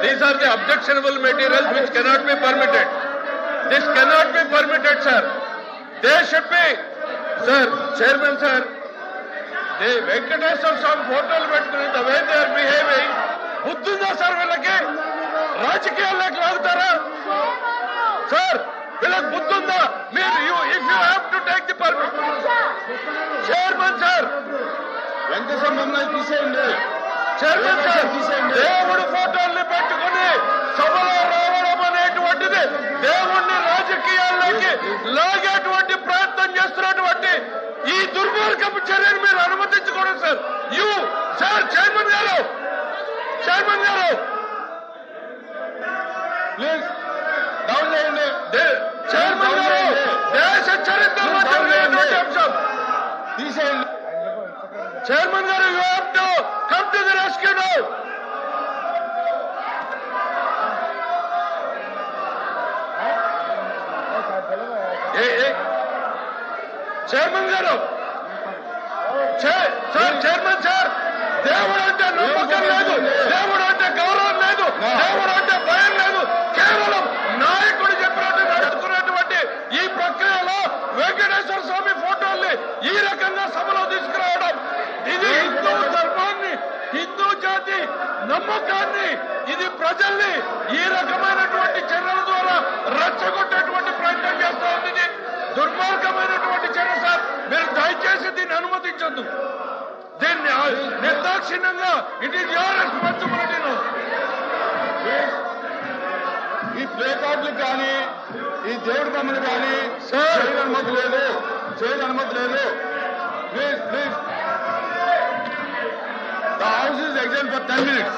These are the objectionable materials which cannot be permitted. This cannot be permitted, sir. They should be, sir, Chairman, sir. The Venkateswara Swami photos పెట్టుకుని the way they are behaving, బుద్ధుందా sir వీళ్ళకి? రాజకీయాల్లోకి లాగుతారా sir? వీళ్ళకి బుద్ధుందా? మీరు if you have to take the permission, chairman sir, Venkateswara మమ్మల్ని తీసేయండి. Chairman sir, దేవుడు ఫోటోల్ని పెట్టుకుని సభలో రావడం అనేటువంటిది దేవుణ్ణి రాజకీయాల్లోకి లాగేటువంటి ప్రయత్నం చేస్తున్నటువంటి ఈ దుర్మార్గపు చర్యను మీరు అనుమతించకూడదు సార్. సార్ చైర్మన్ గారు, చైర్మన్ గారు ప్లీజ్ డౌన్ చేయండి. చైర్మన్ గారు, దేశ చరిత్రలో జరిగినటువంటి అంశం తీసేయండి. చైర్మన్ గారు, you have to come to the rescue now. Chairman గారు, సార్ చైర్మన్ సార్, దేవుడు అంటే నమ్మకం లేదు, దేవుడు అంటే గౌరవం లేదు, దేవుడు అంటే భయం లేదు. కేవలం నాయకుడు చెప్పినట్టు నడుచుకున్నటువంటి ఈ ప్రక్రియలో వెంకటేశ్వర స్వామి ఫోటోల్ని ఈ రకంగా సభలో తీసుకురావడం, ఇది హిందూ ధర్మాన్ని, హిందూ జాతి నమ్మకాన్ని, ఇది ప్రజల్ని ఈ రకమైనటువంటి చర్యల ద్వారా రెచ్చగొట్టేటువంటి ప్రయత్నం చేస్తా ఉంది. ఇది దుర్మార్గమైనటువంటి చర్య సార్. మీరు దయచేసి దీన్ని అనుమతించొద్దు. దీన్ని నిర్దాక్షిణ్యంగా ఇట్ ఈస్ యువర్ రెస్పాన్సిబిలిటీ. ఈ ప్లే కార్డులు కానీ ఈ దేవుడి బొమ్మలు కానీ చేయని అనుమతి లేదు, చేయని అనుమతి లేదు. Please please, the house is exam for 10 minutes.